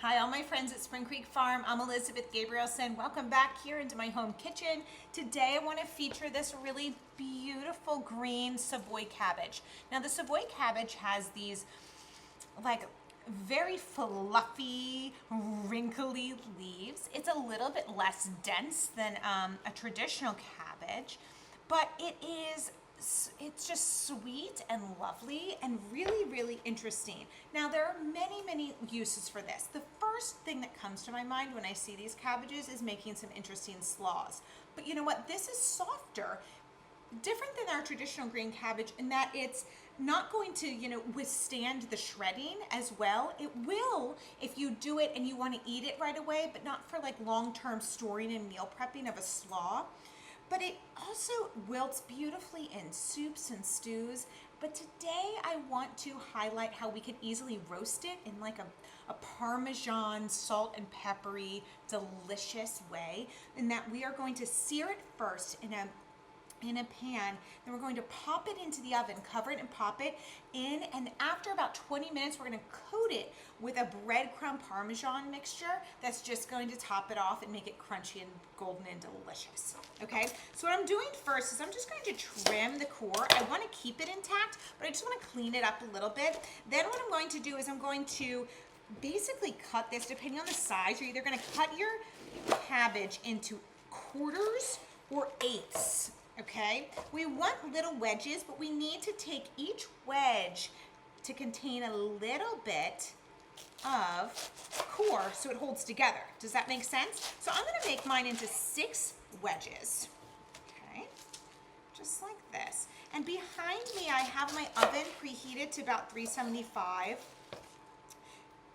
Hi, all my friends at Spring Creek Farm. I'm Elizabeth Gabrielson. Welcome back here into my home kitchen. Today I want to feature this really beautiful green Savoy cabbage. Now the Savoy cabbage has these like very fluffy, wrinkly leaves. It's a little bit less dense than a traditional cabbage, but it's just sweet and lovely and really interesting. Now there are many uses for this. The first thing that comes to my mind when I see these cabbages is making some interesting slaws. But you know what? This is softer, different than our traditional green cabbage in that it's not going to, withstand the shredding as well. It will if you do it and you want to eat it right away, but not for like long-term storing and meal prepping of a slaw. But it also wilts beautifully in soups and stews. But today I want to highlight how we can easily roast it in like a Parmesan, salt and peppery, delicious way. In that we are going to sear it first in a pan, then we're going to pop it into the oven, cover it and pop it in, and after about 20 minutes we're going to coat it with a breadcrumb parmesan mixture that's just going to top it off and make it crunchy and golden and delicious. Okay, so what I'm doing first is I'm just going to trim the core. I want to keep it intact, but I just want to clean it up a little bit. Then what I'm going to do is I'm going to basically cut this depending on the size. You're either going to cut your cabbage into quarters or eighths. Okay, we want little wedges, but we need to take each wedge to contain a little bit of core so it holds together. Does that make sense? So I'm going to make mine into 6 wedges. Okay, just like this. And behind me I have my oven preheated to about 375.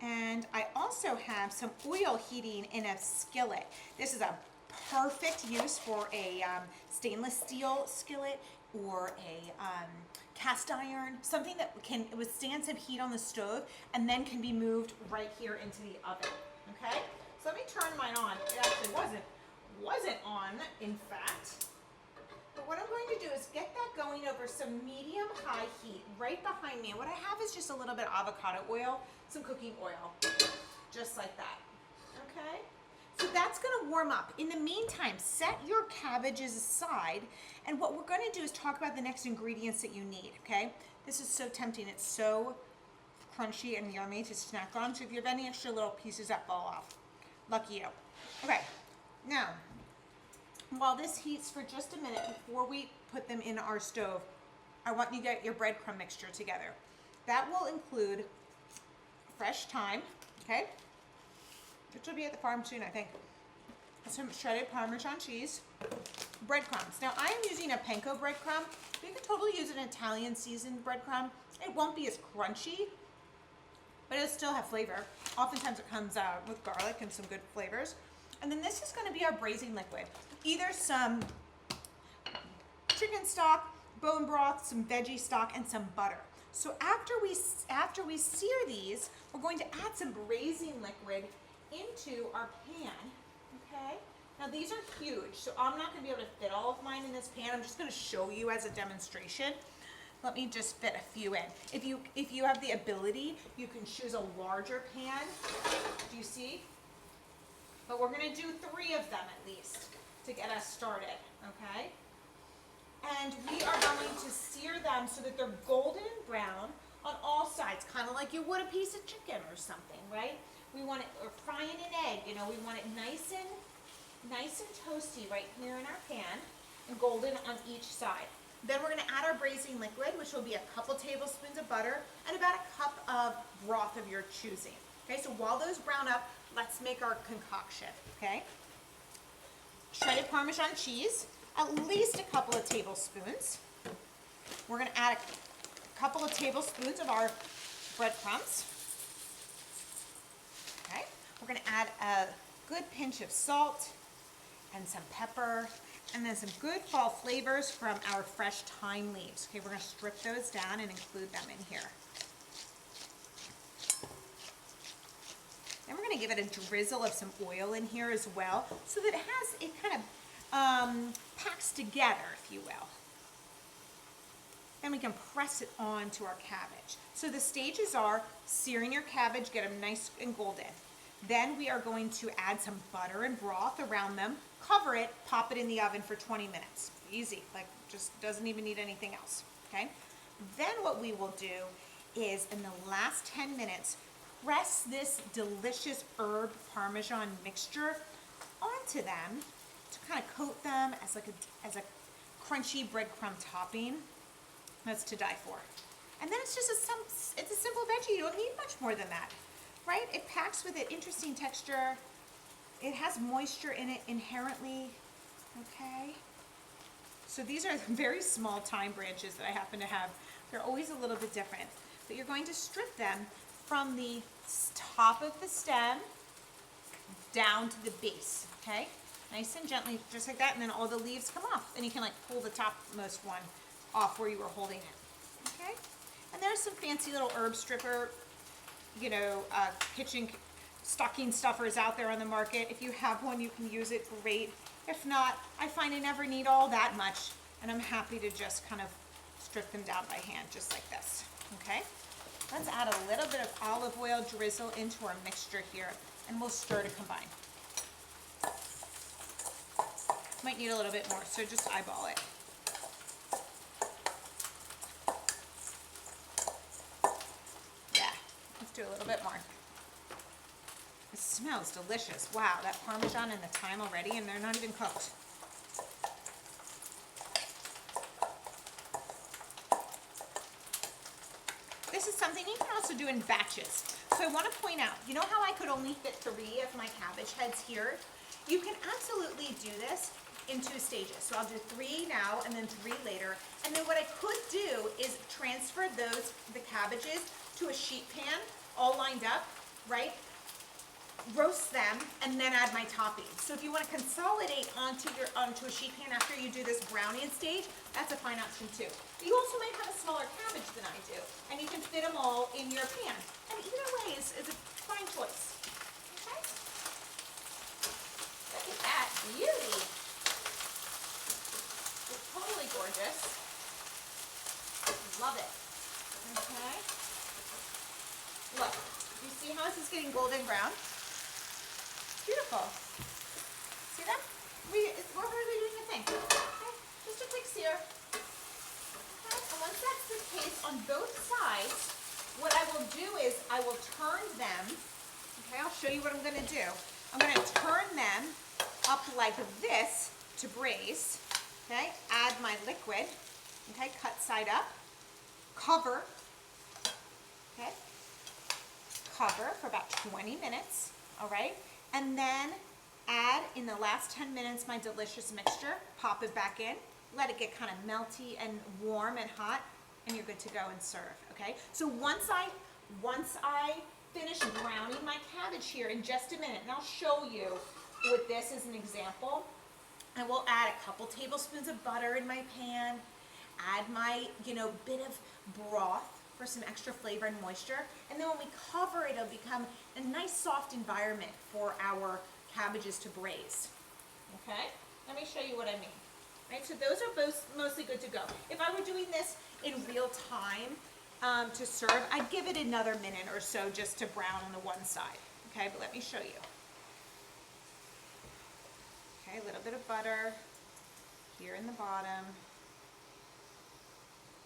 And I also have some oil heating in a skillet. This is a perfect use for a stainless steel skillet or a cast iron, something that can withstand some heat on the stove and then can be moved right here into the oven. Okay, so let me turn mine on. It actually wasn't on, in fact. But what I'm going to do is get that going over some medium-high heat right behind me. And what I have is just a little bit of avocado oil, some cooking oil, just like that. Okay. So that's going to warm up. In the meantime, set your cabbages aside, and what we're going to do is talk about the next ingredients that you need, okay? This is so tempting. It's so crunchy and yummy to snack on, so if you have any extra little pieces that fall off, lucky you. Okay, now, while this heats for just a minute before we put them in our stove, I want you to get your breadcrumb mixture together. That will include fresh thyme, okay? Which will be at the farm soon, I think. Some shredded Parmesan cheese, breadcrumbs. Now I am using a panko breadcrumb. You can totally use an Italian seasoned breadcrumb. It won't be as crunchy, but it'll still have flavor. Oftentimes it comes with garlic and some good flavors. And then this is going to be our braising liquid. Either some chicken stock, bone broth, some veggie stock, and some butter. So after we sear these, we're going to add some braising liquid into our pan, okay? Now these are huge, so I'm not going to be able to fit all of mine in this pan. I'm just going to show you as a demonstration. Let me just fit a few in. If you have the ability, you can choose a larger pan. Do you see? But we're going to do 3 of them at least to get us started, okay? And we are going to sear them so that they're golden brown on all sides, kind of like you would a piece of chicken or something, right? We want it, or frying an egg, we want it nice and toasty right here in our pan and golden on each side. Then we're going to add our braising liquid, which will be a couple tablespoons of butter and about a cup of broth of your choosing. Okay, so while those brown up, let's make our concoction, okay? Shredded Parmesan cheese, at least a couple of tablespoons. We're going to add a couple of tablespoons of our breadcrumbs. Okay, we're going to add a good pinch of salt and some pepper and then some good fall flavors from our fresh thyme leaves. Okay, we're going to strip those down and include them in here. Then we're going to give it a drizzle of some oil in here as well so that it kind of packs together, if you will. and we can press it onto our cabbage. So the stages are searing your cabbage, get them nice and golden. Then we are going to add some butter and broth around them, cover it, pop it in the oven for 20 minutes. Easy, like just doesn't even need anything else, okay? Then what we will do is in the last 10 minutes, press this delicious herb parmesan mixture onto them to kind of coat them as a crunchy breadcrumb topping. That's to die for. And then it's just it's a simple veggie. You don't need much more than that, right? It packs with an interesting texture. It has moisture in it inherently, okay? So these are very small thyme branches that I happen to have. They're always a little bit different. But you're going to strip them from the top of the stem down to the base, okay? Nice and gently, just like that, and then all the leaves come off. And you can like pull the topmost one off where you were holding it, okay? And there's some fancy little herb stripper, kitchen stocking stuffers out there on the market. If you have one, you can use it, great. If not, I find I never need all that much, and I'm happy to just kind of strip them down by hand, just like this, okay? Let's add a little bit of olive oil drizzle into our mixture here, and we'll stir to combine. Might need a little bit more, so just eyeball it. Yeah, let's do a little bit more. It smells delicious. Wow, that Parmesan and the thyme already, and they're not even cooked. This is something you can also do in batches. So I want to point out, you know how I could only fit 3 of my cabbage heads here? You can absolutely do this in 2 stages. So I'll do 3 now and then 3 later. And then what I could do is transfer the cabbages to a sheet pan, all lined up, right? Roast them and then add my toppings. So if you want to consolidate onto a sheet pan after you do this browning stage, that's a fine option too. You also might have a smaller cabbage than I do, and you can fit them all in your pan. And either way is a fine choice. Okay? Look at that beauty. It's totally gorgeous. Love it. Okay? Look, you see how this is getting golden brown? Beautiful. See that? We're hardly doing a thing. Okay, just a quick sear. Okay, and once that's the case on both sides, what I will do is I will turn them. Okay, I'll show you what I'm going to do. I'm going to turn them up like this to braise. Okay, add my liquid. Okay, cut side up. Cover. Okay, cover for about 20 minutes. All right. And then add in the last 10 minutes my delicious mixture, pop it back in, let it get kind of melty and warm and hot, and you're good to go and serve, okay? So once I finish browning my cabbage here in just a minute, and I'll show you with this as an example, I will add a couple tablespoons of butter in my pan, add my, bit of broth for some extra flavor and moisture. And then when we cover it, it'll become a nice soft environment for our cabbages to braise. Okay? Let me show you what I mean. Right, so those are both mostly good to go. If I were doing this in real time to serve, I'd give it another minute or so just to brown on the one side. Okay, but let me show you. Okay, a little bit of butter here in the bottom.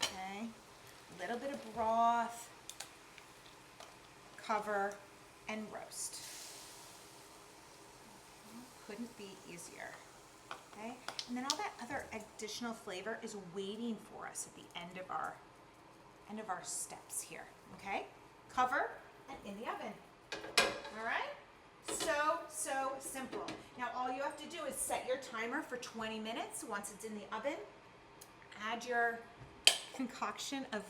Okay. A little bit of broth, cover, and roast. Couldn't be easier. Okay, and then all that other additional flavor is waiting for us at the end of our steps here. Okay, cover and in the oven. All right. So simple. Now all you have to do is set your timer for 20 minutes. Once it's in the oven, add your concoction of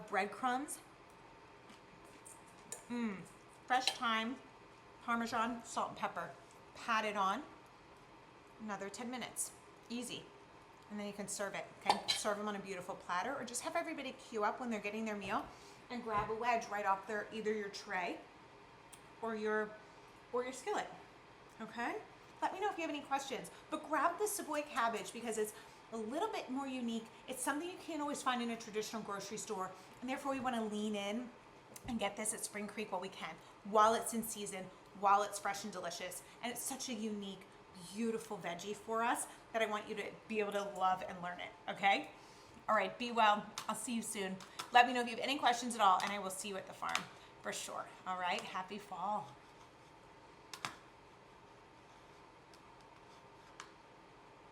breadcrumbs, fresh thyme, Parmesan, salt and pepper. Pat it on. Another 10 minutes. Easy. And then you can serve it. Okay, serve them on a beautiful platter, or just have everybody queue up when they're getting their meal and grab a wedge right off either your tray or your skillet. Okay. Let me know if you have any questions. But grab the Savoy cabbage because it's a little bit more unique. It's something you can't always find in a traditional grocery store, and therefore we want to lean in and get this at Spring Creek while we can, while it's in season, while it's fresh and delicious. And it's such a unique, beautiful veggie for us that I want you to be able to love and learn it, okay? All right, be well. I'll see you soon. Let me know if you have any questions at all, and I will see you at the farm for sure. All right, happy fall.